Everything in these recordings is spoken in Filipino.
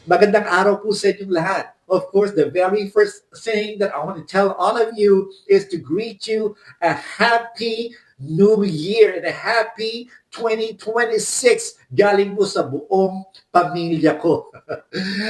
Magandang araw po sa inyong lahat. Of course, the very first thing that I want to tell all of you is to greet you a happy New Year and a happy 2026 galing po sa buong pamilya ko.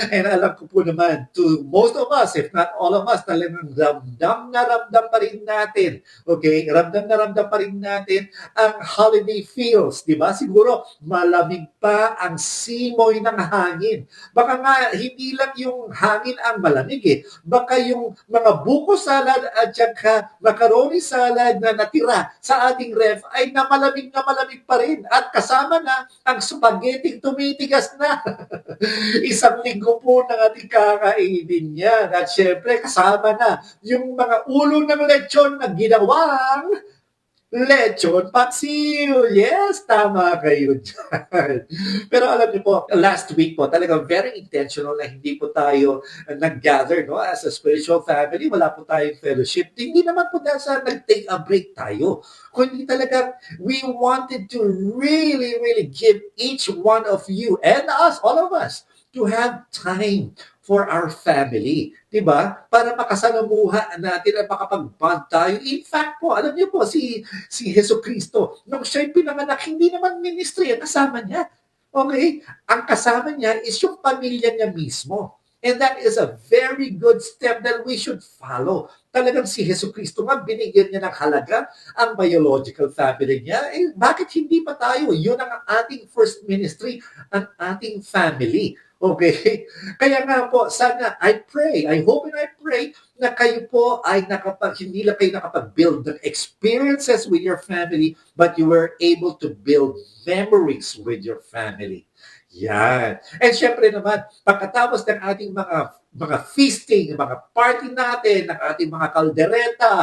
And alam ko po naman, to most of us, if not all of us, talagang ramdam na ramdam pa rin natin. Okay? Ramdam na ramdam pa rin natin ang holiday feels. Di ba? Siguro malamig pa ang simoy ng hangin. Baka nga, hindi lang yung hangin ang malamig eh. Baka yung mga buko salad at saka macaroni salad na natira sa ating ref ay na malamig pa rin. At kasama na ang spaghetti tumitigas na. Isang linggo po na ating kakainin yan. At syempre, kasama na yung mga ulo ng lechon na ginawang lechon paksiw. Yes, tama kayo dyan. Pero alam niyo po, last week po, talagang very intentional na hindi po tayo nag-gather no, as a spiritual family. Wala po tayong fellowship. Hindi naman po dahil sa nag-take a break tayo. Kundi talagang we wanted to really, really give each one of you and us, all of us, to have time for our family. Diba? Para makasalamuha natin at makapag-bond tayo. In fact po, alam niyo po, si Hesus Kristo, nung siya'y pinanganak, hindi naman ministry ang kasama niya. Okay? Ang kasama niya is yung pamilya niya mismo. And that is a very good step that we should follow. Talagang si Hesus Kristo nga, binigyan niya ng halaga ang biological family niya. Eh, bakit hindi pa tayo? Yun ang ating first ministry, ang ating family. Okay? Kaya nga po, sana, I hope and I pray na kayo po ay hindi lang kayo nakapag-build ng experiences with your family, but you were able to build memories with your family. Yan. And syempre naman, pagkatapos ng ating mga feasting, mga party natin, ng ating mga kaldereta,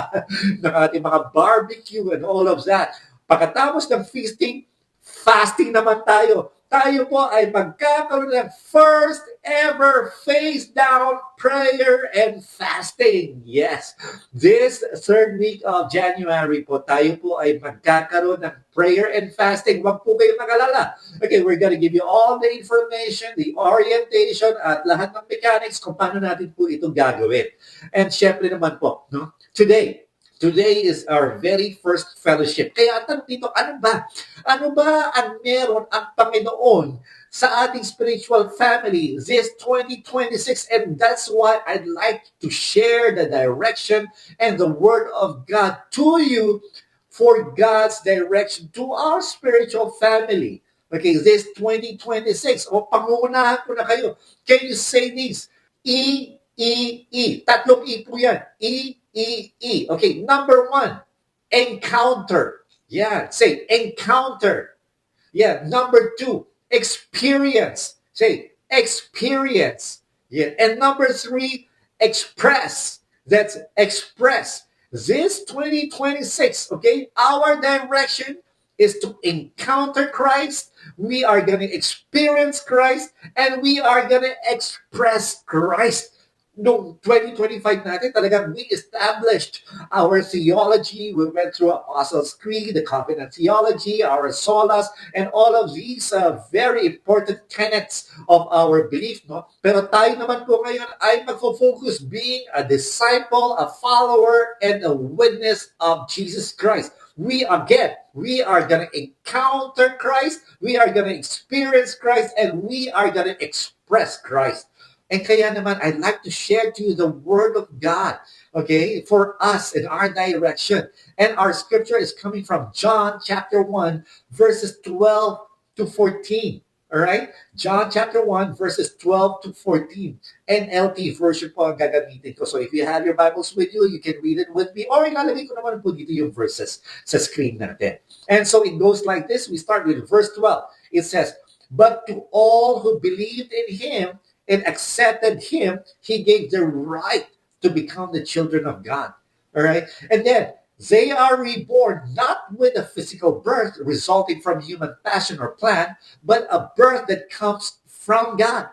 ng ating mga barbecue and all of that, pagkatapos ng feasting, fasting naman tayo. Tayo po ay magkakaroon ng first ever face down prayer and fasting. Yes, this third week of January po, tayo po ay magkakaroon ng prayer and fasting. Huwag po kayong mag-alala. Okay, we're gonna give you all the information, the orientation, at lahat ng mechanics kung paano natin po ito gagawin. And syempre naman po, no? Today is our very first fellowship. Kaya tanong dito, ano ba? Ano ba ang meron ang Panginoon sa ating spiritual family this 2026? And that's why I'd like to share the direction and the Word of God to you for God's direction to our spiritual family. Okay, this 2026. O, pangunahan ko na kayo. Can you say this? E. Tatlong E po yan. E. Okay, number 1, encounter. Yeah, say encounter. Yeah, number 2, experience. Say experience. Yeah, and number 3, express. That's express. This 2026, okay, our direction is to encounter Christ. We are going to experience Christ, and we are going to express Christ. Noong 2025 natin, talagang we established our theology. We went through Apostles' Creed, the Covenant Theology, our solas, and all of these very important tenets of our belief. No? Pero tayo naman po ngayon ay magfo-focus being a disciple, a follower, and a witness of Jesus Christ. We are going to encounter Christ, we are going to experience Christ, and we are going to express Christ. And kaya naman, I'd like to share to you the Word of God, okay, for us in our direction. And our scripture is coming from John chapter 1, verses 12 to 14. All right? John chapter 1, verses 12 to 14. NLT version po ang gagamitin ko. So if you have your Bibles with you, you can read it with me. Or ilalagay ko naman po dito yung verses sa screen natin. And so it goes like this. We start with verse 12. It says, "But to all who believed in Him, and accepted Him, He gave the right to become the children of God." All right? And then, they are reborn not with a physical birth resulting from human passion or plan, but a birth that comes from God.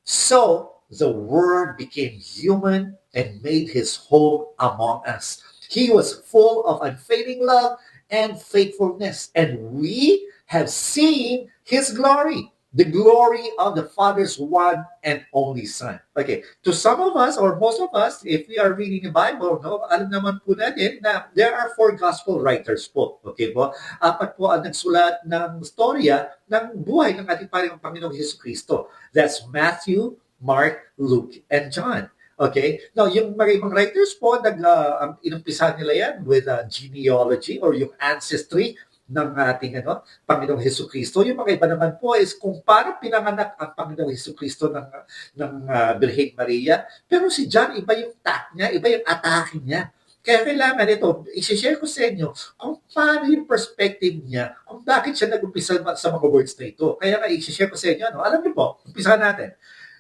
So, the Word became human and made His home among us. He was full of unfailing love and faithfulness, and we have seen His glory, the glory of the Father's one and only Son. Okay, to some of us or most of us, if we are reading the Bible, no, alam naman po natin na there are four gospel writers po. Okay po? Apat po ang nagsulat ng storya ng buhay ng ating Panginoong Hesus Kristo. That's Matthew, Mark, Luke, and John. Okay? Now, yung mga ibang writers po, ang inumpisa nila yan with genealogy or yung ancestry ng ating Panginoong Hesukristo. Yung mga iba naman po is kung paano pinanganak ang Panginoong Hesukristo ng Birheng Maria. Pero si John, iba yung tack niya, iba yung atake niya. Kaya kailangan ito, i-share ko sa inyo kung paano yung perspective niya, kung bakit siya nag-umpisa sa mga words na ito. Kaya nga i-share ko sa inyo, alam niyo po, umpisa natin.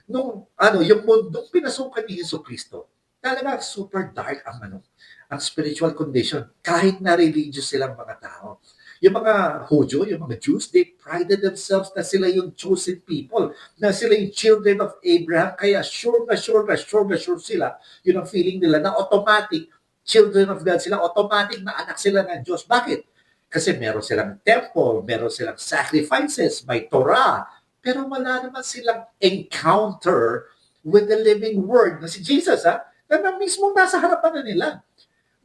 Yung mundong pinasukan ni Hesukristo, talaga super dark ang spiritual condition, kahit na religious silang mga tao. Yung mga Hudyo, yung mga Jews, they prided themselves na sila yung chosen people, na sila yung children of Abraham, kaya sure sila, yun ang feeling nila, na automatic, children of God sila, automatic na anak sila ng Diyos. Bakit? Kasi meron silang temple, meron silang sacrifices, may Torah, pero wala naman silang encounter with the living Word, na si Jesus, na mismo nasa harapan na nila.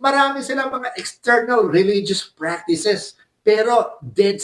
Marami silang mga external religious practices, pero dead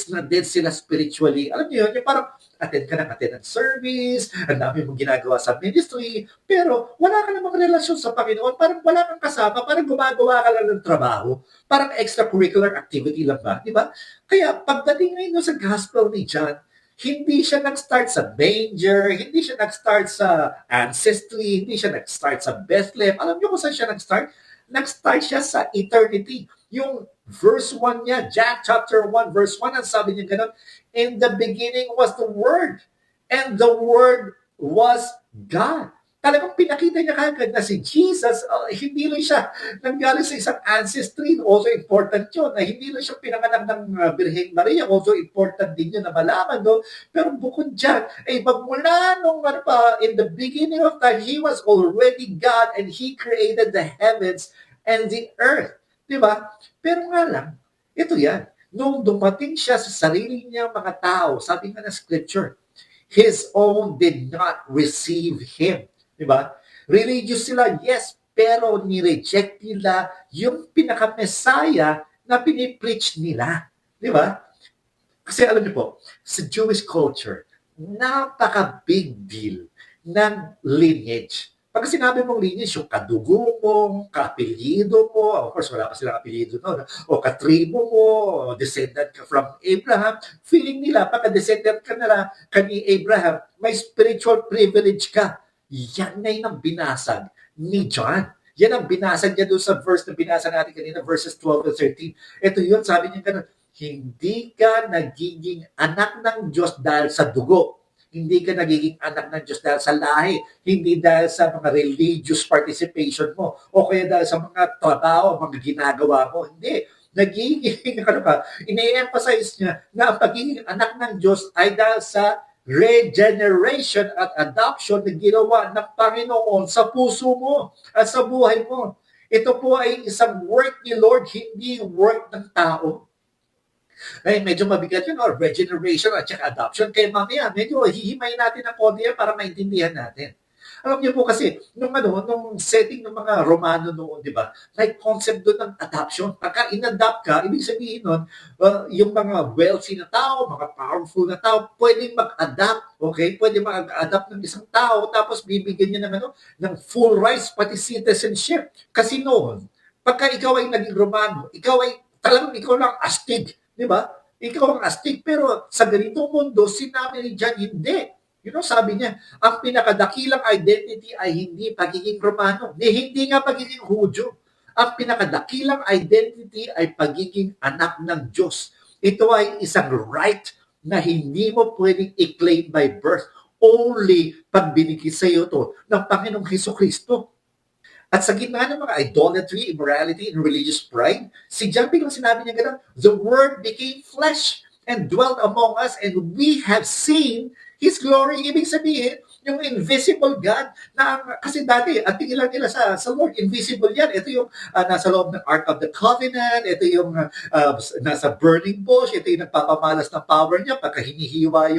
sila spiritually. Alam niyo yun, yung parang attend ng service, ang dami mong ginagawa sa ministry, pero wala ka namang relasyon sa Panginoon, parang wala kang kasama, parang gumagawa ka lang ng trabaho, parang extracurricular activity lang ba, di ba? Kaya pagdating ngayon sa gospel ni John, hindi siya nag-start sa manger, hindi siya nag-start sa ancestry, hindi siya nag-start sa Bethlehem. Alam niyo kung saan siya nag-start? Nag-start siya sa eternity. Yung verse 1 niya, John chapter 1, verse 1, ang sabi niya ganun, in the beginning was the Word, and the Word was God. Talagang pinakita niya kagad na si Jesus, hindi lang siya nanggaling sa isang ancestry, also important yun, na hindi lang siya pinanganak ng Birheng Maria, also important din yun na malaman, no? Pero bukod dyan, magmula nung in the beginning of time, He was already God and He created the heavens and the earth. Diba? Pero nga lang, ito yan, nung dumating siya sa sarili niya mga tao, sabi nga na scripture, His own did not receive Him. Diba? Religious sila, yes, pero ni-reject nila yung pinaka-Messiah na pinipreach nila. Diba? Kasi alam niyo po, sa Jewish culture, napaka-big deal ng lineage. Pag sinabi mong lineage, yung kadugo mo, kaapelyido mo, of course, wala pa silang apelyido noon, o katribo mo, o descendant ka from Abraham, feeling nila, pagka-descendant ka nila ni Abraham, may spiritual privilege ka. Yan na yung binasag ni John. Yan ang binasag niya doon sa verse na binasa natin kanina, verses 12 to 13. Ito yun, sabi niya ganun, hindi ka nagiging anak ng Diyos dahil sa dugo. Hindi ka nagiging anak ng Diyos dahil sa lahi. Hindi dahil sa mga religious participation mo o kaya dahil sa mga trabaho, mga ginagawa mo. Hindi. Nagiging, ine-emphasize niya na ang pagiging anak ng Diyos ay dahil sa regeneration at adoption na ginawa ng Panginoon sa puso mo at sa buhay mo. Ito po ay isang work ni Lord, hindi work ng tao. Ay, medyo mabigat yun, regeneration at saka adoption. Kaya mamaya, medyo hihimay natin ang konti para maintindihan natin. Alam niyo po kasi, nung setting ng mga Romano noon, di ba, may concept doon ng adoption. Pagka in-adopt ka, ibig sabihin nun, yung mga wealthy na tao, mga powerful na tao, pwedeng mag-adopt, okay? Pwede mag-adopt ng isang tao, tapos bibigyan niya ng full rights, pati citizenship. Kasi noon, pagka ikaw ay naging Romano, ikaw lang astig, di ba? Ikaw ang astig, pero sa ganitong mundo, sinabi ni John, hindi. Sabi niya, ang pinakadakilang identity ay hindi pagiging Romano, hindi nga pagiging Hudyo. Ang pinakadakilang identity ay pagiging anak ng Diyos. Ito ay isang right na hindi mo pwedeng i-claim by birth. Only pag binigay sa iyo to ng Panginoong Hesukristo. At sa gitna ng mga idolatry, immorality, and religious pride, si John biglang sinabi niya gano'n, the Word became flesh and dwelt among us, and we have seen His glory, ibig sabihin, yung invisible God, kasi dati, ang tingin lang nila sa Lord, invisible yan. Ito yung nasa loob ng Ark of the Covenant, ito yung nasa burning bush, ito yung nagpapamalas ng power niya, pagka hinihiwa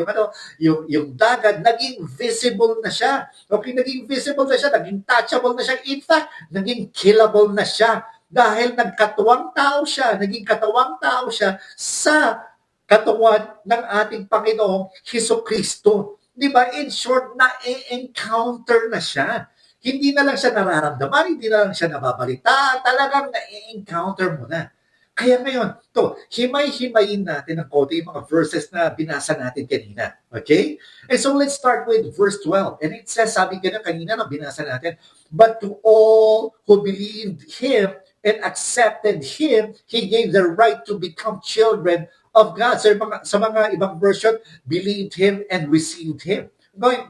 yung dagat, naging visible na siya. Okay, naging visible na siya, naging touchable na siya. In fact, naging killable na siya. Dahil nagkatuwang tao siya, naging katuwang tao siya sa katawan ng ating Panginoong Hesus Kristo. Di ba? In short, na-encounter na siya. Hindi na lang siya nararamdaman, hindi na lang siya nababalita, talagang na-encounter mo na. Kaya ngayon, himay-himayin natin ng konti yung mga verses na binasa natin kanina. Okay? And so let's start with verse 12. And it says, sabi ka na kanina na binasa natin, but to all who believed Him and accepted Him, He gave the right to become children of God. Sa mga ibang version, believed Him and received Him.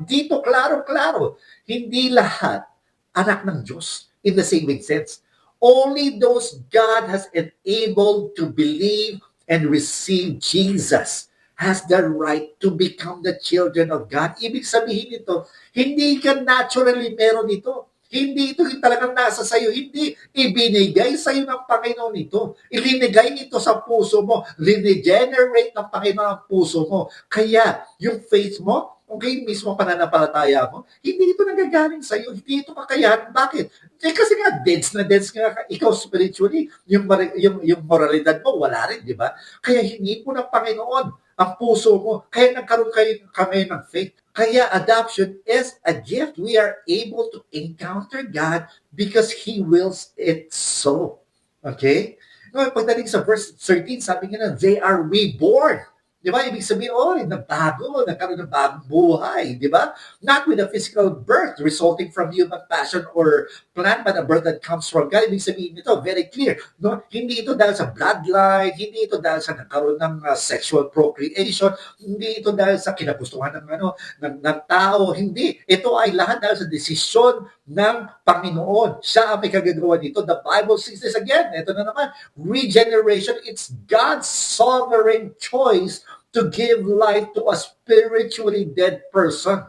Dito, klaro-klaro, hindi lahat anak ng Diyos in the saving sense. Only those God has enabled to believe and receive Jesus has the right to become the children of God. Ibig sabihin nito, hindi ka naturally meron ito. Hindi ito yung talagang nasa sayo. Hindi. Ibinigay sa'yo ng Panginoon ito. Ilinigay ito sa puso mo. Regenerate ng Panginoon ang puso mo. Kaya, yung faith mo, okay, mismo pananampalataya mo, hindi ito nagagaling sa'yo. Hindi ito kakayahan. Bakit? Kasi nga, dense nga ikaw spiritually. Yung moralidad mo, wala rin, di ba? Kaya hingi mo ng Panginoon ang puso mo. Kaya nagkaroon kami ng faith. Kaya adoption is a gift. We are able to encounter God because He wills it so. Okay? Pagdating sa verse 13, sabi nga na, they are reborn. Di ba? Ibig sabihin, nagkaroon ng bagong buhay. Di ba? Not with a physical birth resulting from human passion or plan, but a birth that comes from God. Ibig sabihin nito, very clear. No? Hindi ito dahil sa bloodline, hindi ito dahil sa nagkaroon ng sexual procreation, hindi ito dahil sa kinagustuhan ng tao. Hindi. Ito ay lahat dahil sa desisyon ng Panginoon. Siya ang may kagagawa dito. The Bible says this again. Ito na naman. Regeneration, it's God's sovereign choice to give life to a spiritually dead person.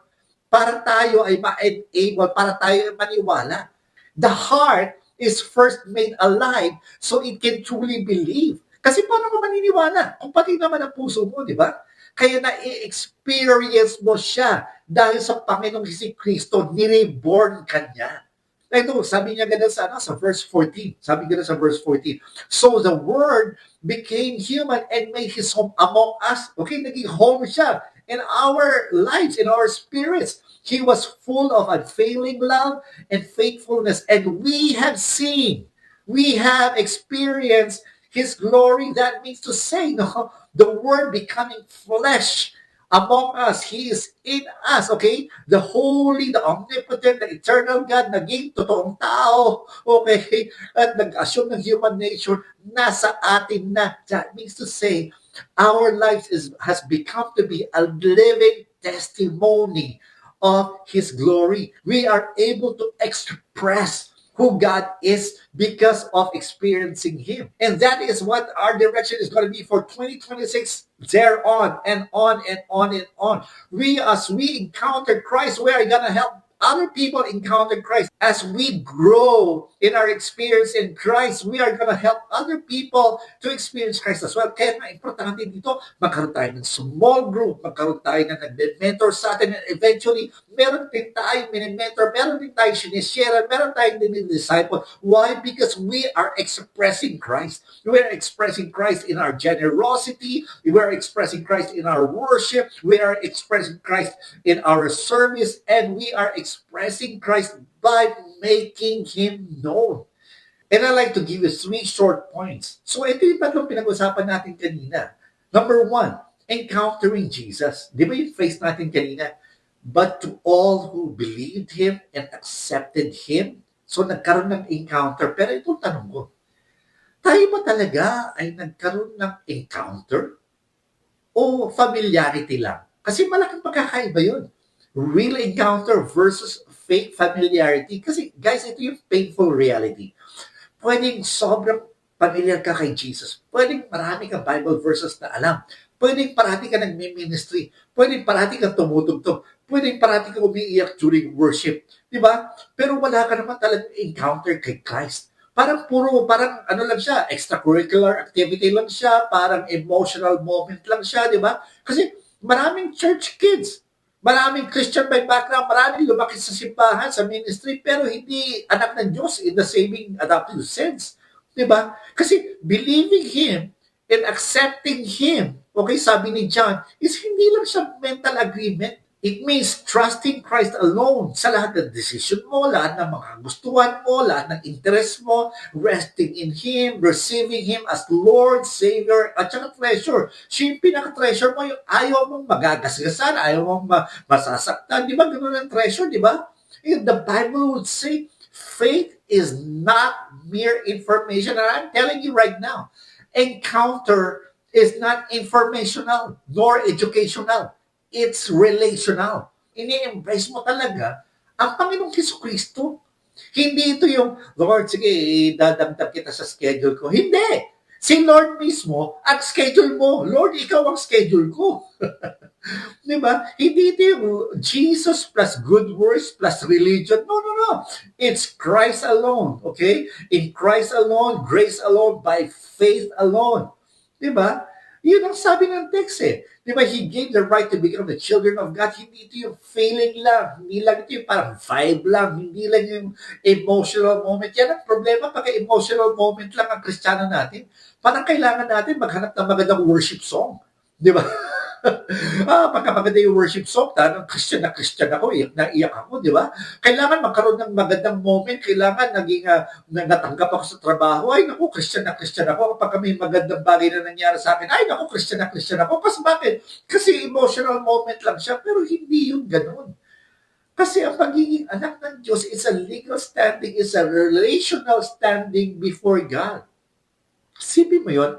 Para tayo ay ma-enable, para tayo ay maniwala. The heart is first made alive so it can truly believe. Kasi paano ka maniniwala? Kung pati naman ang puso mo, di ba? Kaya na-experience mo siya dahil sa Panginoong Jesucristo, nireborn ka niya. Ito, sabi niya ganun sa verse 14. Sabi ganun sa verse 14. So the Word became human and made His home among us. Okay, naging home siya in our lives, in our spirits. He was full of unfailing love and faithfulness. And we have seen, we have experienced His glory. That means to say, no, the Word becoming flesh among us. He is in us, okay? The holy, the omnipotent, the eternal God, naging totoong tao, okay? At nag-assume ng human nature, nasa atin na. That means to say, our life has become to be a living testimony of His glory. We are able to express who God is because of experiencing Him. And that is what our direction is going to be for 2026, there on and on and on and on. As we encounter Christ, we are going to help other people encounter Christ. As we grow in our experience in Christ, we are going to help other people to experience Christ as well. Kaya nga, importante dito, magkaroon tayo ng small group, magkaroon tayo na nag-mentor sa atin, and eventually, meron din tayo mini-mentor, meron din tayo sinishare, meron tayong din-disciple. Why? Because we are expressing Christ. We are expressing Christ in our generosity. We are expressing Christ in our worship. We are expressing Christ in our service. And we are expressing Christ by making Him known. And I like to give you 3 short points. So ito yung tatlong pinag-usapan natin kanina. Number 1, encountering Jesus. Di ba yung phrase natin kanina? But to all who believed Him and accepted Him. So nagkaroon ng encounter. Pero itong tanong ko, tayo ba talaga ay nagkaroon ng encounter? O familiarity lang? Kasi malaking pagkakaiba yun. Real encounter versus fake familiarity. Kasi guys, ito yung painful reality. Pwedeng sobrang familiar ka kay Jesus. Pwedeng marami kang Bible verses na alam. Pwedeng parati ka nagmi-ministry. Pwedeng parati kang tumutugtog. Pwedeng parati kang umiiyak during worship. Di ba? Pero wala ka naman talagang encounter kay Christ. Parang ano lang siya, extracurricular activity lang siya, parang emotional moment lang siya, di ba? Kasi maraming church kids, maraming Christian by background, maraming lumaki sa simbahan, sa ministry, pero hindi anak ng Diyos in the saving adoptive sense. Di ba? Kasi believing Him and accepting Him, okay, sabi ni John, is hindi lang siya mental agreement. It means trusting Christ alone sa lahat ng decision mo, lahat ng mga gustuhan mo, lahat ng interest mo, resting in Him, receiving Him as Lord, Savior, at saka treasure. Siya yung pinaka-treasure mo, yung ayaw mong magagasgasan, ayaw mong masasaktan. Di ba? Ganun ang treasure, di ba? The Bible would say, faith is not mere information. And I'm telling you right now, encounter is not informational nor educational. It's relational. Ini-embrace mo talaga ang Panginoong Jesucristo. Hindi ito yung, Lord, sige, dadamdam kita sa schedule ko. Hindi. Si Lord mismo ang schedule mo. Lord, ikaw ang schedule ko. Di ba? Hindi ito yung Jesus plus good works plus religion. No, no, no. It's Christ alone. Okay? In Christ alone, grace alone, by faith alone. Di ba? Yun ang sabi ng text eh. Di ba? He gave the right to become the children of God. Hindi ito yung feeling lang. Hindi lang ito yung parang vibe lang. Hindi lang yung emotional moment. Yan ang problema pagka emotional moment lang ang Kristiyano natin. Parang kailangan natin maghanap ng magandang worship song. Di ba? Pagka maganda yung worship song, tanong Christian na Christian ako, iyak na iyak ako, di ba? Kailangan magkaroon ng magandang moment, kailangan naging natanggap ako sa trabaho, ay naku, Christian na Christian ako, kapag may magandang bagay na nangyari sa akin, ay naku, Christian na Christian ako. Kasi bakit? Kasi emotional moment lang siya, pero hindi yung ganun. Kasi ang pagiging anak ng Diyos is a legal standing, is a relational standing before God. Sipin mo yun,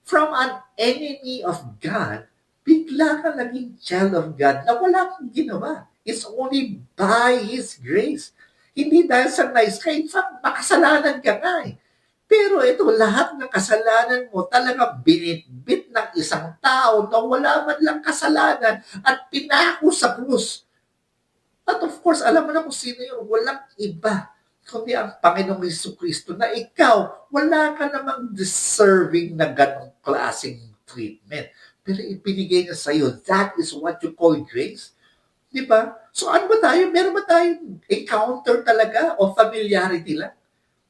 from an enemy of God, bigla ka naging child of God na wala kang ginawa. It's only by His grace. Hindi dahil sa nice ka. In fact, makasalanan ka nga eh. Pero ito, lahat ng kasalanan mo talaga binitbit ng isang tao na wala man lang kasalanan at pinako sa krus. At of course, alam mo na kung sino yun. Walang iba kundi ang Panginoong Jesucristo na ikaw, wala ka namang deserving na ganong klaseng treatment. Pero ipinigay niya sa'yo. That is what you call grace. Di ba? So ano ba tayo? Meron ba tayong encounter talaga o familiarity lang?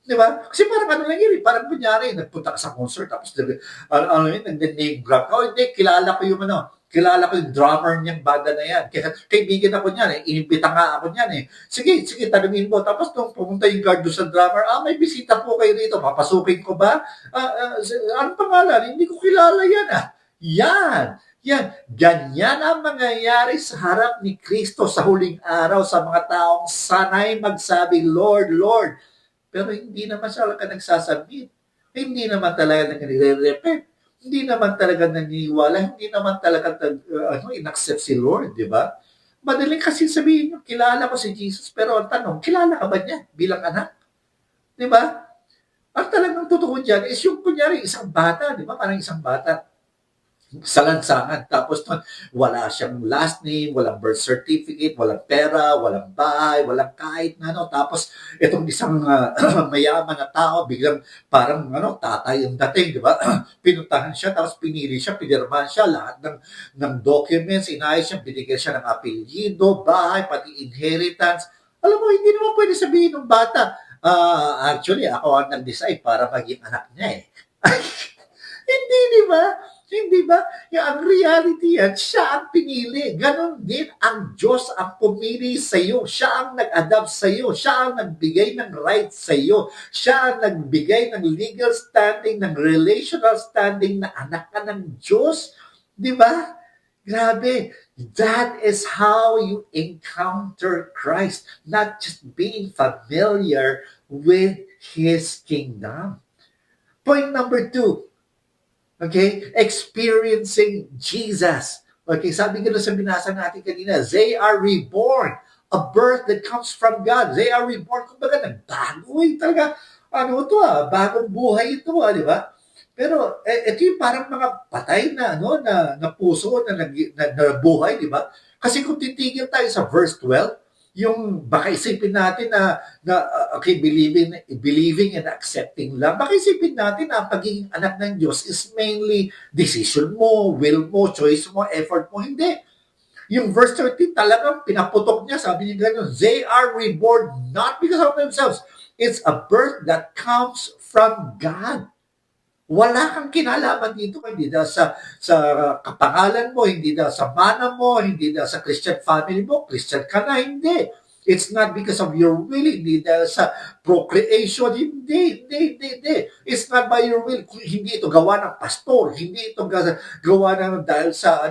Di ba? Kasi parang ano lang yun, parang kunyari, nagpunta ka sa concert, tapos nag-name grab ka, hindi, kilala ko yung drummer niyang banda na yan. Kaibigan ako niyan inimbita nga ako niyan Sige, tanungin mo. Tapos nung pumunta yung guard doon sa drummer, may bisita po kayo rito, papasukin ko ba? Anong pangalan? Hindi ko kilala yan Yan. Ganyan ang mangyayari sa harap ni Kristo sa huling araw sa mga taong sanay magsabi, Lord, Lord. Pero hindi naman siya nagsasabi. Hindi naman talaga nagre-repent. Hindi naman talaga naniniwala. Hindi naman talaga in-accept si Lord, di ba? Madaling kasi sabihin, kilala ko si Jesus. Pero ang tanong, kilala ka ba niya bilang anak? Di ba? Ang talagang totoo dyan is yung kunyari isang bata, di ba? Parang isang bata sa lansangan. Tapos wala siyang last name, walang birth certificate, walang pera, walang bahay, walang kahit na Tapos itong isang mayaman na tao, biglang parang tatay ang dating, di ba? Pinuntahan siya, tapos pinili siya, pinirmahan siya, lahat ng documents, inayos siya, binigyan siya ng apelyido, bahay, pati inheritance. Alam mo, hindi naman pwede sabihin ng bata, actually, ako ang nag-decide para maging anak niya Hindi, di ba? Hindi ba? Ang reality yan, siya ang pinili. Ganon din ang Diyos ang pumili sa iyo. Siya ang nag-adapt sa iyo. Siya ang nagbigay ng right sa iyo. Siya ang nagbigay ng legal standing, ng relational standing na anak ka ng Diyos. Di ba? Grabe. That is how you encounter Christ. Not just being familiar with His kingdom. Point number 2. Okay? Experiencing Jesus. Okay, sabi ko na sa binasa natin kanina, they are reborn. A birth that comes from God. They are reborn. Kumbaga, nagbago talaga. Bagong buhay ito, di ba? Pero ito yung parang mga patay na no na puso na buhay, di ba? Kasi kung titigil tayo sa verse 12, yung baka isipin natin na okay, believing and accepting lang. Baka isipin natin na ang pagiging anak ng Diyos is mainly decision mo, will mo, choice mo, effort mo. Hindi. Yung verse 13 talagang pinaputok niya, sabi niya gano'n, they are reborn not because of themselves. It's a birth that comes from God. Wala kang kinalaman dito, hindi dahil sa kapangalan mo, hindi dahil sa mana mo, hindi dahil sa Christian family mo, Christian ka na, hindi. It's not because of your will, hindi dahil sa procreation, hindi. It's not by your will, hindi ito gawa ng pastor, hindi ito gawa ng dahil sa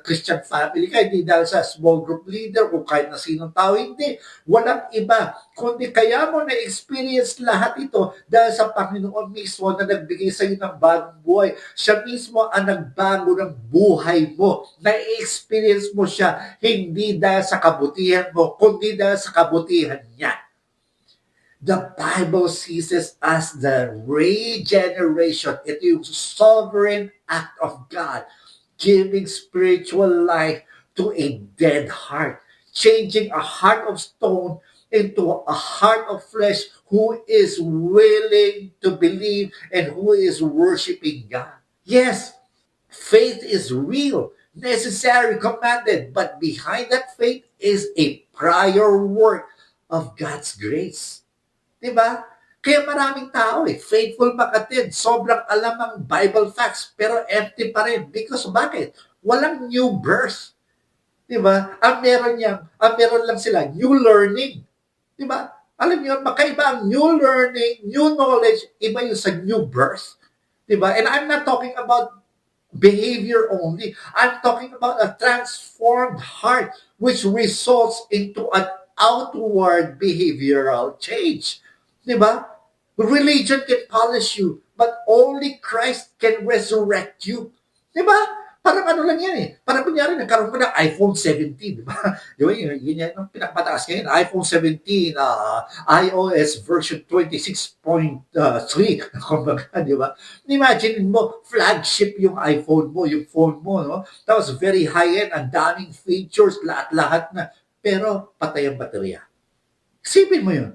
Christian family ka, hindi dahil sa small group leader o kahit na sinong tao, hindi. Walang iba, kundi kaya mo na-experience lahat ito dahil sa Panginoon mismo na nagbigay sa iyo ng bagong buhay. Siya mismo ang nagbago ng buhay mo. Na-experience mo siya hindi dahil sa kabutihan mo, kundi dahil sa kabutihan niya. The Bible sees this as the regeneration. Ito yung sovereign act of God giving spiritual life to a dead heart, changing a heart of stone into a heart of flesh who is willing to believe and who is worshiping God. Yes, faith is real, necessary, commanded, but behind that faith is a prior work of God's grace. Diba? Kaya maraming tao faithful makatid, sobrang alam ang Bible facts, pero empty pa rin. Because bakit? Walang new birth. Diba? Ang meron lang sila, new learning. Diba? Alam niyo, makaiba ang new learning, new knowledge, iba yung sa new birth. Diba? And I'm not talking about behavior only. I'm talking about a transformed heart which results into an outward behavioral change. Diba? Religion can polish you, but only Christ can resurrect you. Diba? Parang ano lang yan Parang kunyari, nagkaroon ko ng iPhone 17, di ba? Di ba? Yun yan ang pinakapataas ngayon. iPhone 17, iOS version 26.3. Kumbaga, di ba? Imagine mo, flagship yung iPhone mo, yung phone mo, no? Tapos very high-end, ang daming features, lahat-lahat na. Pero patay ang baterya. Isipin mo yun.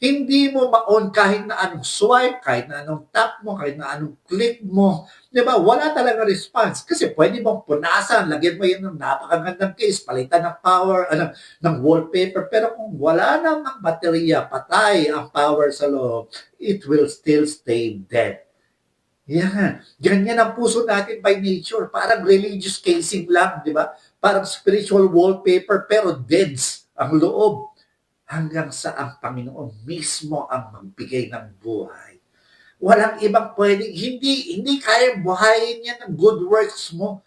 Hindi mo ma-on kahit na anong swipe, kahit na anong tap mo, kahit na anong click mo. Di ba? Wala talaga response. Kasi pwede mong punasan, lagyan mo yan ng napakagandang case, palitan ng power, ng wallpaper. Pero kung wala namang baterya, patay ang power sa loob, it will still stay dead. Yan. Ganyan ang puso natin by nature. Parang religious casing lang, di ba? Parang spiritual wallpaper, pero deads ang loob. Hanggang sa ang Panginoon mismo ang magbigay ng buhay. Walang ibang pwedeng, hindi kayang buhayin yan ng good works mo.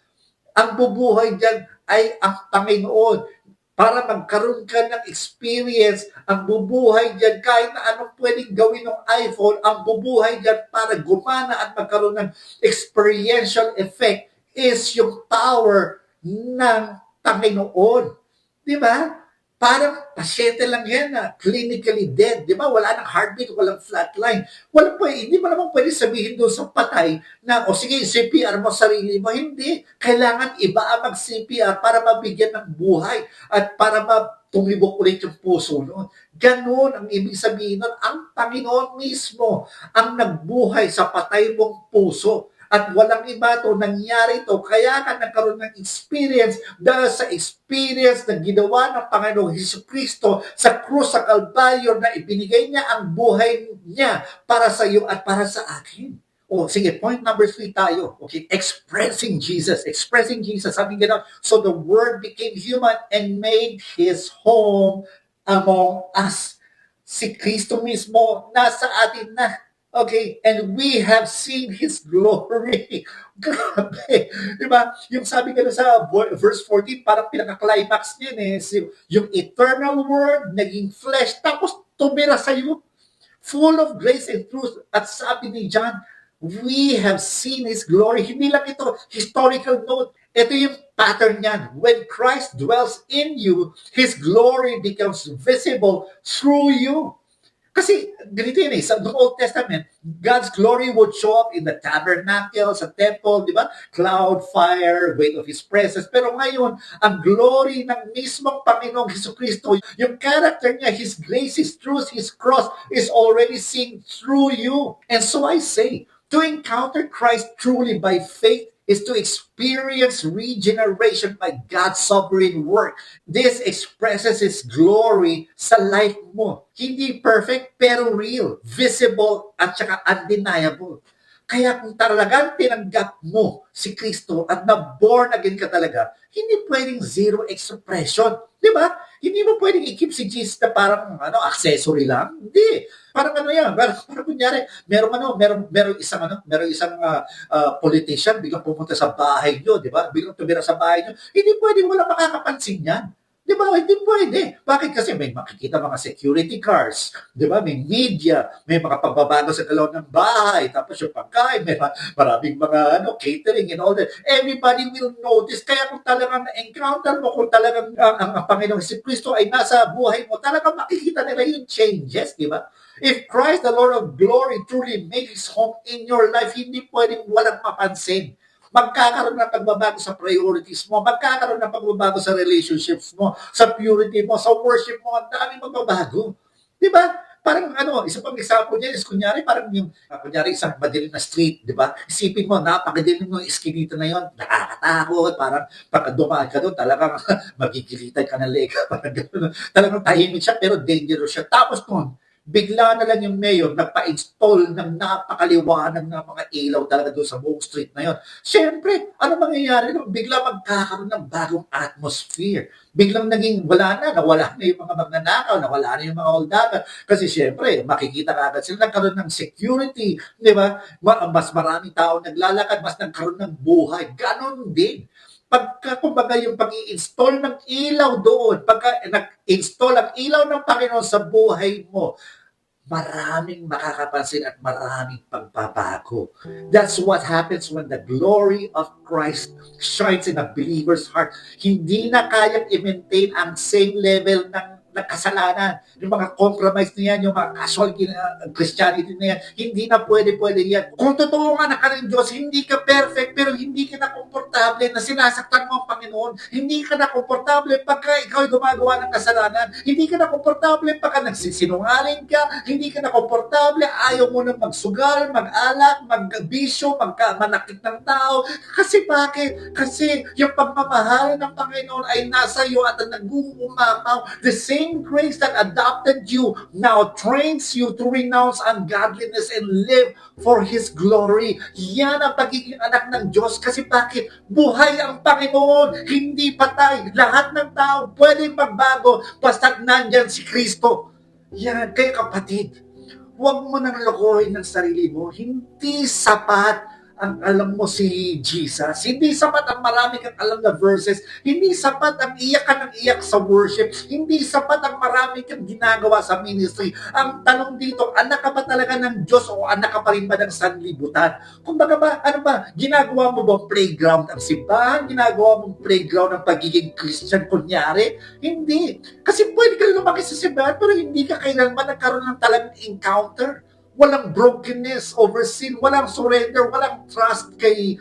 Ang bubuhay dyan ay ang Panginoon. Para magkaroon ka ng experience, ang bubuhay dyan, kahit na anong pwedeng gawin ng iPhone, ang bubuhay dyan para gumana at magkaroon ng experiential effect is yung power ng Panginoon. Di ba? Parang pasyente lang yan na clinically dead. Di ba? Wala nang heartbeat, walang flatline. Hindi mo naman pwede sabihin doon sa patay na, sige, CPR mo sarili mo. Hindi. Kailangan iba ang mag-CPR para mabigyan ng buhay at para tumibok ulit yung puso noon. Ganon ang ibig sabihin nun. Ang Panginoon mismo ang nagbuhay sa patay mong puso. At walang iba to, nangyari to, kaya ka nagkaroon ng experience dahil sa experience na ginawa ng Panginoong Jesucristo sa krus sa Kalbaryo na ibinigay niya ang buhay niya para sa iyo at para sa akin. Sige, point number 3 tayo. Okay, expressing Jesus. Sabi gano'n, so the Word became human and made His home among us. Si Kristo mismo nasa atin na. Okay, and we have seen His glory. Grabe. Diba? Yung sabi ka sa verse 14, parang pinaka-climax niyan yung eternal word, naging flesh, tapos tumira sa iyo. Full of grace and truth. At sabi ni John, we have seen His glory. Hindi lang ito, historical note. Ito yung pattern niyan. When Christ dwells in you, His glory becomes visible through you. Kasi ganito yun sa the Old Testament, God's glory would show up in the tabernacle, sa temple, di ba? Cloud, fire, weight of His presence. Pero ngayon, ang glory ng mismong Panginoong Jesucristo, yung character niya, His grace, His truth, His cross is already seen through you. And so I say, to encounter Christ truly by faith is to experience regeneration by God's sovereign work. This expresses His glory sa life mo. Hindi perfect, pero real, visible, at saka undeniable. Kaya kung talagang tinanggap mo si Kristo at na-born again ka talaga, hindi pwedeng zero expression. Di ba? Hindi mo pwedeng i-keep si Jesus na parang accessory lang. Hindi. Parang yan, parang kunyari, merong isang politician biglang pumunta sa bahay nyo, di ba? Biglang tumira sa bahay nyo. Hindi pwedeng wala makakapansin yan. Di ba? Hindi pwede. Bakit? Kasi may makikita mga security cars, di ba? May media, may mga pagbabago sa galaw ng bahay, tapos yung pagkain, may maraming mga catering and all that. Everybody will notice. Kaya kung talagang na-encounter mo, kung talagang ang Panginoong Jesucristo ay nasa buhay mo, talagang makikita nila yung changes, di ba? If Christ, the Lord of glory, truly makes His home in your life, hindi pwedeng walang mapansin. Magkakaroon ng pagbabago sa priorities mo, magkakaroon ng pagbabago sa relationships mo, sa purity mo, sa worship mo, ang daming magbabago. Di ba? Parang isa pang example niya is kunyari parang yung, kunyari isang madilim na street, di ba? Isipin mo, napakadilim ng iskinita na yon, nakakatakot, parang pagka dumaan ka doon, talagang magigilitan ka ng leg, parang gano'n. Talagang tahimik siya, pero dangerous siya. Tapos noon, bigla na lang yung mayor nagpa-install ng napakaliwanag na mga ilaw talaga doon sa buong street na yon. Siyempre, ano mangyayari nung bigla magkakaroon ng bagong atmosphere. Biglang naging nawala na yung mga magnanakaw, nawala na yung mga holdagan. Kasi siyempre, makikita ka agad sila nagkaroon ng security, di ba? Mas maraming tao naglalakad, mas nagkaroon ng buhay. Ganon din kumbaga yung pag-i-install ng ilaw doon, pagka nag-install ang ilaw ng Panginoon sa buhay mo, maraming makakapansin at maraming pagbabago. That's what happens when the glory of Christ shines in a believer's heart. Hindi na kayang i-maintain ang same level ng kasalanan. Yung mga compromise na yan, yung mga casual Christianity na yan, hindi na pwede yan. Kung totoo nga na ka ng Diyos, hindi ka perfect, pero hindi ka na komportable na sinasaktan mo ang Panginoon. Hindi ka na komportable pagka ikaw ay gumagawa ng kasalanan. Hindi ka na komportable pagka nagsisinungaling ka. Hindi ka na komportable, ayaw mo na magsugal, mag-alak, magbisyo, manakit ng tao. Kasi bakit? Kasi yung pagmamahal ng Panginoon ay nasa iyo at nag-uumapaw. The same grace that adopted you now trains you to renounce ungodliness and live for His glory. Yan ang pagiging anak ng Diyos. Kasi bakit? Buhay ang Panginoon, hindi patay. Lahat ng tao pwedeng magbago basta nandyan si Kristo. Yan, kaya kapatid, huwag mo nang lokohin ng sarili mo. Hindi sapat ang alam mo si Jesus. Hindi sapat ang marami kang alam na verses. Hindi sapat ang iyak ka ng iyak sa worship. Hindi sapat ang marami kang ginagawa sa ministry. Ang tanong dito, anak ka ba talaga ng Diyos o anak ka pa rin ba ng sanlibutan? Kumbaga ba, ginagawa mo ba playground ang simbahan? Ginagawa mong playground ang pagiging Christian kunyari? Hindi. Kasi pwede ka lumaki sa simbahan pero hindi ka kailanman nagkaroon ng talagang encounter. Walang brokenness over sin, walang surrender, walang trust kay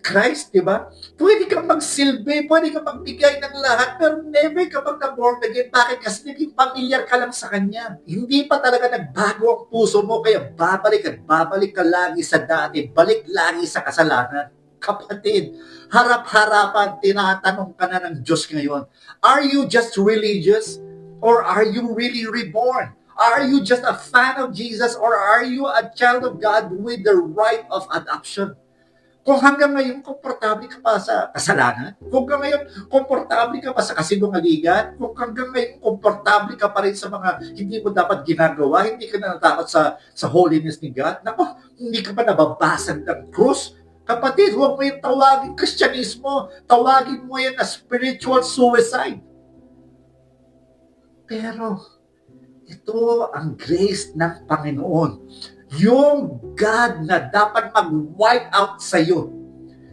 Christ, di ba? Pwede kang magsilbi, pwede kang magbigay ng lahat, pero never ka magka-born again. Bakit? Kasi naging familiar ka lang sa Kanya. Hindi pa talaga nagbago ang puso mo, kaya babalik ka lagi sa dati, balik lagi sa kasalanan. Kapatid, harap-harapan, tinatanong ka na ng Diyos ngayon, are you just religious? Or are you really reborn? Are you just a fan of Jesus or are you a child of God with the right of adoption? Kung hanggang ngayon komportable ka pa sa kasalanan, kung hanggang ngayon komportable ka pa sa kasinungalingan, kung hanggang ngayon komportable ka pa rin sa mga hindi mo dapat ginagawa, hindi ka na natakot sa holiness ni God, naku, hindi ka pa nababasag ng krus, kapatid, huwag mo yung tawagin Kristyanismo, tawagin mo yan na spiritual suicide. Pero ito ang grace ng Panginoon. Yung God na dapat mag-wipe out sa iyo,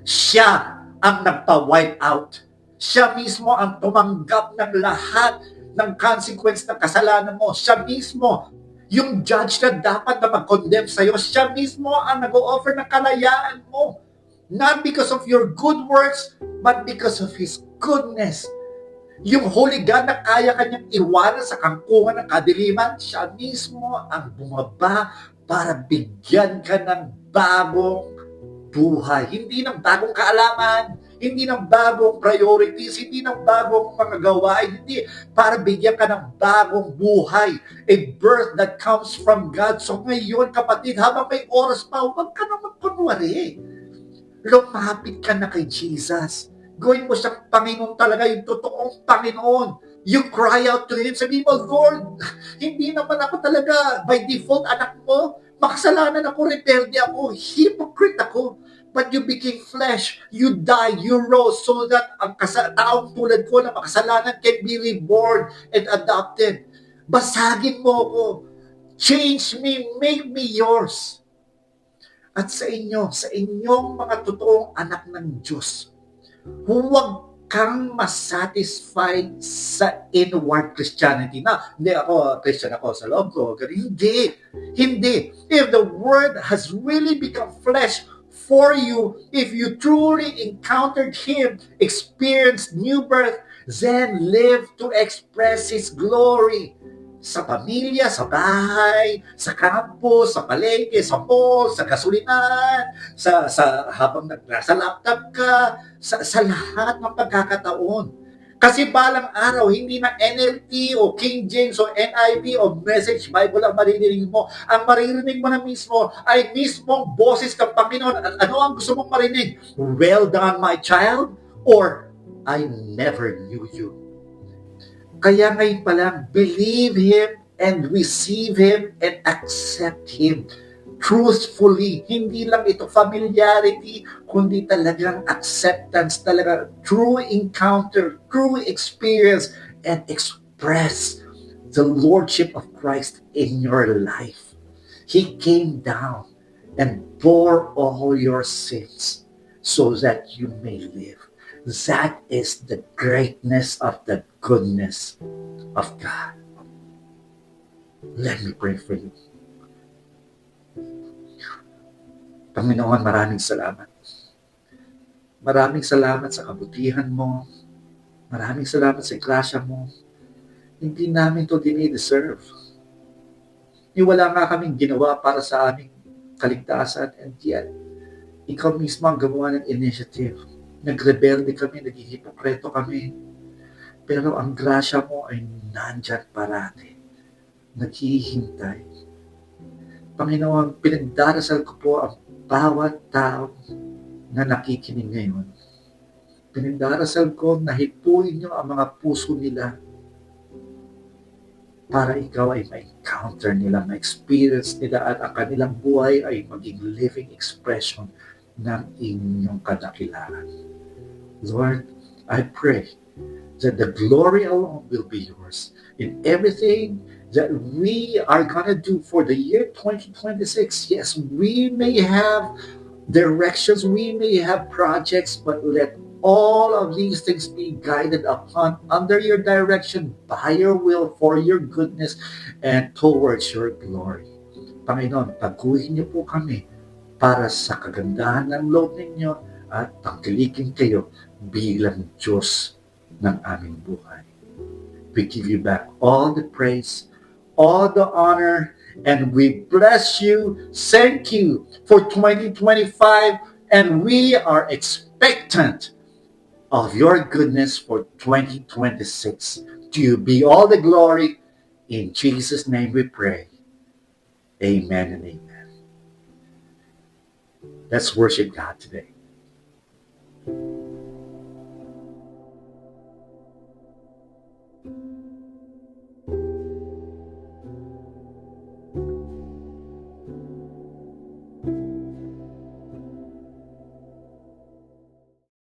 siya ang nagpa-wipe out. Siya mismo ang tumanggap ng lahat ng consequence ng kasalanan mo. Siya mismo. Yung judge na dapat na mag-condemn sa'yo, siya mismo ang nag-o-offer ng kalayaan mo. Not because of your good works, but because of His goodness. Yung Holy God na kaya kanyang iwanan sa kangkungan ng kadiliman, siya mismo ang bumaba para bigyan ka ng bagong buhay. Hindi ng bagong kaalaman, hindi ng bagong priorities, hindi ng bagong mga gawain, hindi. Para bigyan ka ng bagong buhay. A birth that comes from God. So ngayon, kapatid, habang may oras pa, huwag ka na magkunwari. Lumapit ka na kay Jesus. Gawin mo siyang Panginoon talaga, yung totoong Panginoon. You cry out to Him, sabi mo, Lord, hindi naman ako talaga by default anak mo. Makasalanan ako, rebelde ako, hypocrite ako. But you became flesh, you died, you rose so that ang taong tulad ko na makasalanan can be reborn and adopted. Basagin mo ako. Change me, make me yours. At sa inyong mga totoong anak ng Diyos, huwag kang masatisfied sa inward Christianity. Na, hindi ako, Christian ako sa loob ko. Hindi. If the Word has really become flesh for you, if you truly encountered Him, experienced new birth, then live to express His glory. Sa pamilya, sa bahay, sa campus, sa palengke, sa mall, sa gasolinahan, sa habang nasa laptop ka, sa lahat ng pagkakataon. Kasi balang araw, hindi na NLT o King James o NIV o Message Bible ang maririnig mo. Ang maririnig mo na mismo ay mismong boses ng Panginoon. At ano ang gusto mong marinig? Well done, my child, or I never knew you. Kaya ngayon pa lang, believe Him and receive Him and accept Him. Truthfully, hindi lang ito familiarity, kundi talagang acceptance, talaga true encounter, true experience, and express the Lordship of Christ in your life. He came down and bore all your sins so that you may live. That is the greatness of the goodness of God. Let me pray for you. Panginoon, maraming salamat. Maraming salamat sa kabutihan mo. Maraming salamat sa grasya mo. Hindi namin ito dinideserve. Wala nga kaming ginawa para sa aming kaligtasan, and yet, ikaw mismo ang gumawa ng initiative. Nagrebelde kami, naging hipokreto kami. Pero ang grasya mo ay nandyan parati. Naghihintay. Panginoon, pinagdarasal ko po ang bawat tao na nakikinig ngayon. Pinagdarasal ko na hipuin niyo ang mga puso nila para ikaw ay ma-encounter nila, ma-experience nila at ang kanilang buhay ay maging living expression ng inyong kadakilaan. Lord, I pray that the glory alone will be yours in everything that we are going to do for the year 2026. Yes, we may have directions, we may have projects, but let all of these things be guided upon under your direction, by your will, for your goodness, and towards your glory. Panginoon, paguhin niyo po kami para sa kagandahan ng loob ninyo at tangkilikin kayo bilang Diyos ng aming buhay. We give you back all the praise, all the honor, and we bless you. Thank you for 2025, and we are expectant of your goodness for 2026. To you be all the glory. In Jesus' name we pray. Amen and amen. Let's worship God today.